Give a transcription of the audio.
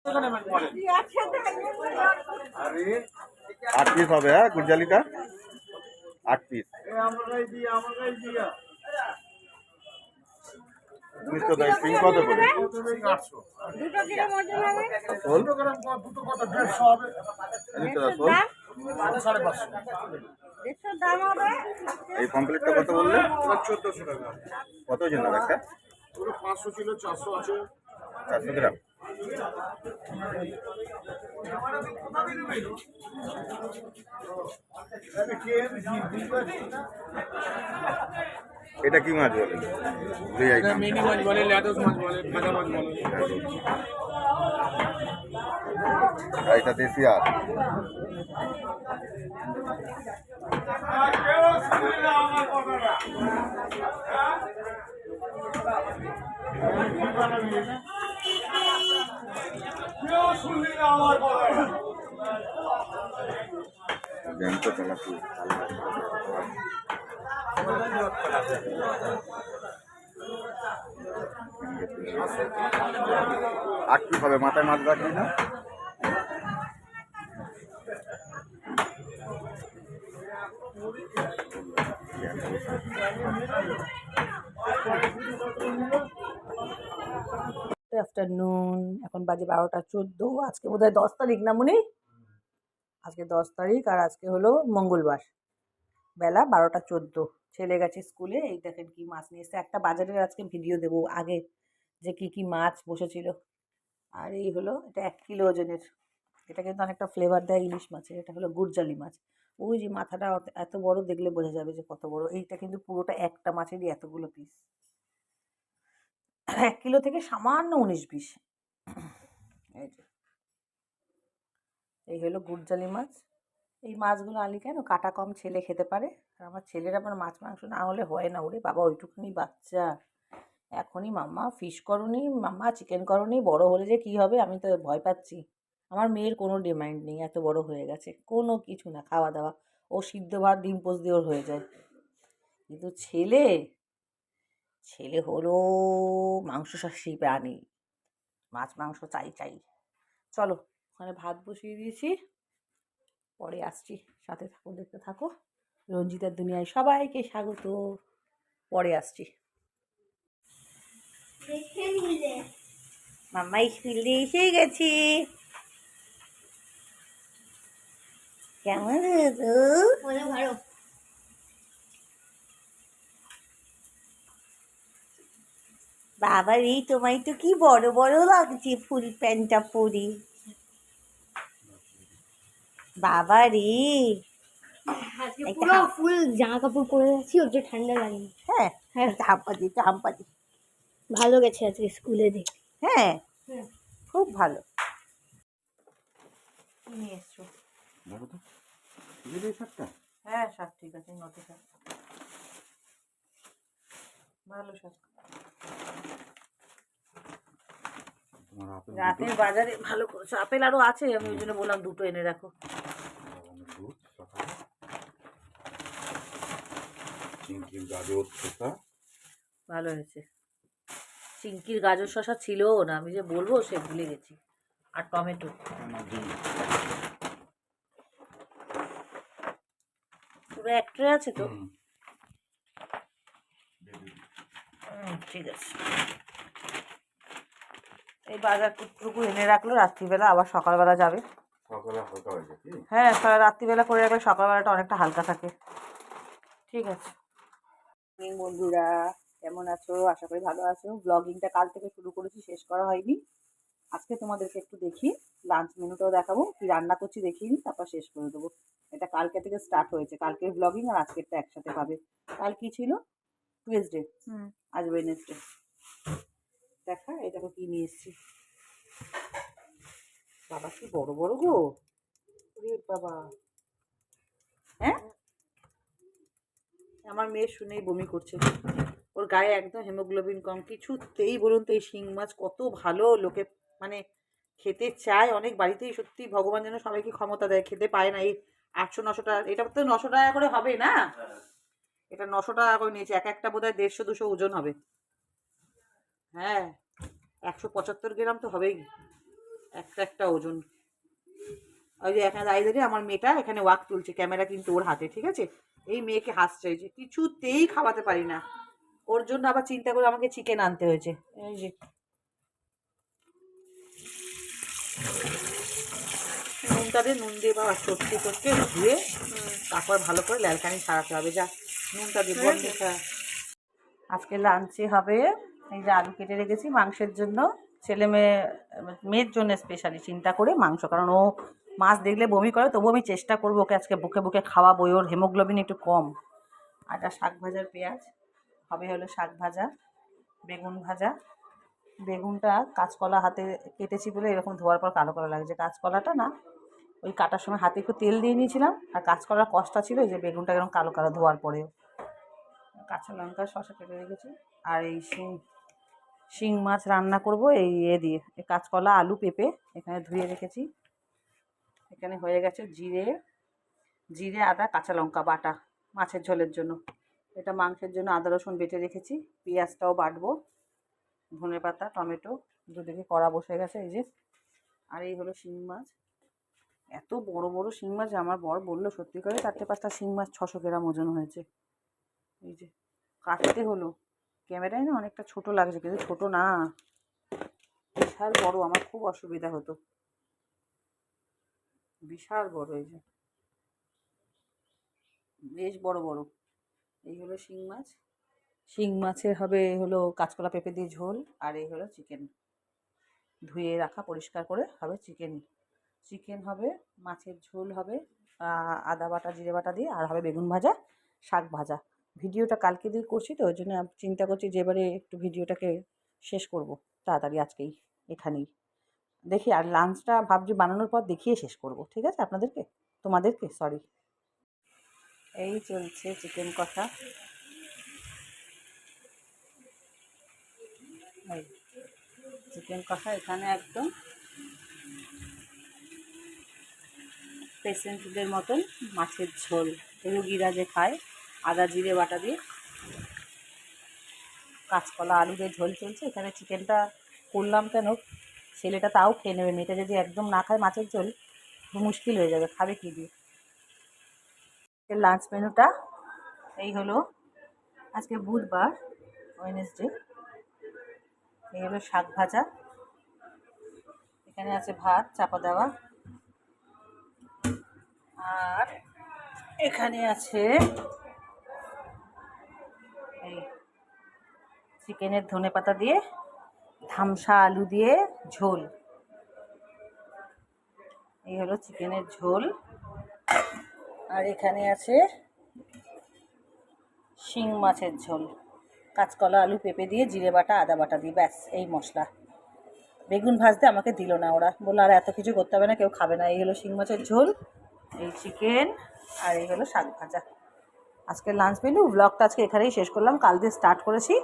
8 piece হবে, হ্যাঁ গুরজালিটা 8 piece. মিষ্টি দই পিং কত করে? 800। দুটো কিরকম ওজন হবে? দুটো গ্রাম দুটো কত 150 হবে। এটা সোল 550। 150 দাম হবে। এই কমপ্লিটটা কত বললে? 1400 টাকা। কত ওজন হবে একটা? পুরো 500 ছিল 400 আছে। 400 গ্রাম। এটা কি মাছ বলে? এটা মিনি মাছ বলে, ল্যাটোস মাছ বলে, ভাজা মাছ বলে। আর এটা দেশি আর জ্যান্ত তেলাপিয়া। আর কি হবে? মাথায় মাছ রাখবি না? আফটারনুন, এখন বাজে 12টা 14। আজকে বোধহয় 10 তারিখ না মুনি? আজকে 10 তারিখ আর আজকে হলো মঙ্গলবার। বেলা 12টা 14। ছেলে গেছে স্কুলে। এই দেখেন কি মাছ নিয়ে এসছে। একটা বাজারের আজকে ভিডিও দেবো আগে, যে কি কি মাছ বসেছিল। আর এই হলো, এটা 1 কিলো ওজনের। এটা কিন্তু অনেকটা ফ্লেভার দেয় ইলিশ মাছের। এটা হলো গুরজালি মাছ। ওই যে মাথাটা এত বড়, দেখলে বোঝা যাবে যে কত বড়। এইটা কিন্তু পুরোটা একটা মাছেরই এতগুলো পিস। 1 কিলো থেকে সামান্য 19-20। এই যে, এই হলো গুরজালি মাছ। এই মাছগুলো আনলি কেন, কাটা কম, ছেলে খেতে পারে। আর আমার ছেলের আবার মাছ মাংস না হলে হয় না। ওরে বাবা, ওইটুকুনি বাচ্চা এখনই মাম্মা ফিশ করনি, মাম্মা চিকেন করনি, বড় হলে যে কি হবে আমি তো ভয় পাচ্ছি। আমার মেয়ের কোনো ডিমান্ড নেই, এত বড় হয়ে গেছে, কোনো কিছু না, খাওয়া দাওয়া ও সিদ্ধ ভাত ডিম পোচ দিয়ে ওর হয়ে যায়। কিন্তু ছেলে ছেলে হলো মাংসাশী প্রাণী, মাছ মাংস চাই চাই। চলো, ওখানে ভাত বসিয়ে দিয়েছি, পরে আসছি, সাথে থাকো, দেখতে থাকো। রঞ্জিতার দুনিয়ায় সবাইকে স্বাগত। পরে আসছি। মাম্মা স্কুল দিয়ে এসে গেছি। কেমন হতো? ভালো। বাবা রে, তোমায় তো কি বড় বড় লাগছে ফুল প্যান্টটা পরে। বাবা রে, পুরো ফুল জামা কাপড় পরে আছি, ওর যে ঠান্ডা লাগেনি। হ্যাঁ হ্যাঁ, হাম্পাতি হাম্পাতি। ভালো গেছে আজকে স্কুলে দেখে। হ্যাঁ, খুব ভালো। নিয়ে এসছো? হ্যাঁ, শাক ঠিক আছে, নটি শাক ভালো শাক। রাতের বাজারে ভালো করেছো। আপেল আরো আছে, আমি ওই জন্য বললাম দুটো এনে রাখো। ভালো হয়েছে। চিংকির গাজর শশা ছিল না, আমি যে বলবো সে ভুলে গেছি। আর টমেটো পুরো এক ট্রে আছে তো? ঠিক আছে। এই বাজারটুকু এনে রাখলো, রাত্রিবেলা আবার সকালবেলা যাবে। হ্যাঁ, রাত্রিবেলা করে রাখলে সকালবেলাটা অনেকটা হালকা থাকে। ঠিক আছে। বন্ধুরা, কেমন আছো? আশা করি ভালো আছো। ব্লগিংটা কাল থেকে শুরু করেছি, শেষ করা হয়নি। আজকে তোমাদেরকে একটু দেখি, লাঞ্চ মেনুটাও দেখাবো, কি রান্না করছি দেখিয়ে নিই, তারপর শেষ করে দেবো। এটা কালকে থেকে স্টার্ট হয়েছে, কালকের ব্লগিং আর আজকেরটা একসাথে পাবে। কাল কি ছিল? টুয়েসডে। আজ ওয়েডনেসডে। দেখা, এই দেখো কি নিয়ে এসছি। বাবা কি বড় বড় গো, বাবা। হ্যাঁ, আমার মেয়ে শুনেই বমি করছে। ওর গায়ে একদম হিমোগ্লোবিন কম। কিছুতেই বলুন তো, এই শিং মাছ কত ভালো, লোকে মানে খেতে চায় অনেক বাড়িতেই। সত্যি ভগবান যেন সবাইকে ক্ষমতা দেয়, খেতে পায় না। এই 800-900 টাকা, এটা তো 900 টাকা করে হবে না? এটা 900 টাকা করে নিয়েছে। একটা বোধহয় 150-200 ওজন হবে। হ্যাঁ, 175 গ্রাম তো হবেই। একটা একটা ওজন। ওই যে এখানে দাঁড়িয়ে দাঁড়িয়ে আমার মেয়েটা এখানে ওয়াক তুলছে, ক্যামেরা কিন্তু ওর হাতে, ঠিক আছে। এই মেয়েকে হাসছে, যে কিছুতেই খাওয়াতে পারি না, ওর জন্য আবার চিন্তা করে আমাকে চিকেন আনতে হয়েছে। এই যে নুনটা দিয়ে নুন দিয়ে বাবা চটকে চটকে ধুয়ে তারপর ভালো করে ল্যালকানি ছাড়াতে হবে। যা নুনটা দিয়ে বন্ধ। আজকে লাঞ্চে হবে এই যে আলু কেটে রেখেছি মাংসের জন্য, ছেলে মেয়ের জন্য স্পেশালি চিন্তা করে মাংস, কারণ ও মাছ দেখলে বমি করে, তবু আমি চেষ্টা করবো ওকে আজকে বুকে বুকে খাওয়াবো, ওর হেমোগ্লোবিন একটু কম। আর শাক ভাজার পেঁয়াজ হবে, হলো শাক ভাজা, বেগুন ভাজা। বেগুনটা কাঁচকলা হাতে কেটেছি বলে এরকম ধোয়ার পর কালো কালো লাগছে, কাঁচকলাটা না ওই কাটার সময় হাতে একটু তেল দিয়ে নিয়েছিলাম, আর কাঁচকলার কষটা ছিল, এই যে বেগুনটা এরকম কালো কালো ধোয়ার পরেও। কাঁচা লঙ্কা শসা কেটে রেখেছি। আর এই শিং মাছ রান্না করব এই দিয়ে, এই কাঁচকলা আলু পেঁপে এখানে ধুয়ে রেখেছি। এখানে হয়ে গেছে জিরে আদা কাঁচা লঙ্কা বাটা মাছের ঝোলের জন্য। এটা মাংসের জন্য আদা রসুন বেটে রেখেছি, পেঁয়াজটাও বাটবো, ধনেপাতা টমেটো, দুদিকে কড়া বসে গেছে এই যে। আর এই হলো শিং মাছ, এত বড় বড় শিং মাছ, আমার বর বললো সত্যি করে 4-5টা শিং মাছ 600 গ্রাম ওজন হয়েছে। এই যে কাটতে হলো, ক্যামেরায় না অনেকটা ছোট লাগছে, কিন্তু ছোট না, বিশাল বড়, আমার খুব অসুবিধা হতো, বিশাল বড়। এই যে বেশ বড় বড়। এই হলো শিং মাছ, শিং মাছের হবে হলো কাঁচকলা পেঁপে দিয়ে ঝোল। আর এই হলো চিকেন, ধুয়ে রাখা পরিষ্কার করে হবে চিকেন হবে, মাছের ঝোল হবে আদা বাটা জিরে বাটা দিয়ে, আর হবে বেগুন ভাজা শাক ভাজা। ভিডিওটা কালকে দিয়ে করছি তো, ওই জন্য চিন্তা করছি যে এবারে একটু ভিডিওটাকে শেষ করব তাড়াতাড়ি আজকেই এখানেই। দেখি আর লাঞ্চটা ভাবছি বানানোর পর দেখিয়ে শেষ করব, ঠিক আছে তোমাদেরকে সরি। এই চলছে চিকেন কষা, এই চিকেন কষা এখানে একদম পেশেন্টদের মতন মাছের ঝোল, রুগীরা যে খায়, আদা জিরে বাটা দিয়ে কাঁচকলা আলু দিয়ে ঝোল চলছে। এখানে চিকেনটা করলাম কেন, ছেলেটা তাও খেয়ে নেবে, মেয়েটা যদি একদম না খায় মাছের ঝোল মুশকিল হয়ে যাবে, খাবে কী দিয়ে। লাঞ্চ মেনুটা এই হলো, আজকে বুধবার ওয়েডনেসডে। এই হলো শাক ভাজা, এখানে আছে ভাত চাপা দেওয়া, আর এখানে আছে এই চিকেনের ধনেপাতা দিয়ে ধামসা আলু দিয়ে ঝোল। এই হলো চিকেনের ঝোল। আর এখানে আছে শিং মাছের ঝোল, কাঁচকলা আলু পেঁপে দিয়ে জিরে বাটা আদা বাটা দিয়ে, ব্যাস এই মশলা। বেগুন ভাজতে আমাকে দিল না, ওরা বললো আর এত কিছু করতে হবে না, কেউ খাবে না। এই হলো শিং মাছের ঝোল, এই চিকেন, আর এই হলো শাক ভাজা। আজকের লাঞ্চ মেনু। ব্লগটা আজকে এখানেই শেষ করলাম, কাল দিয়ে স্টার্ট করেছি।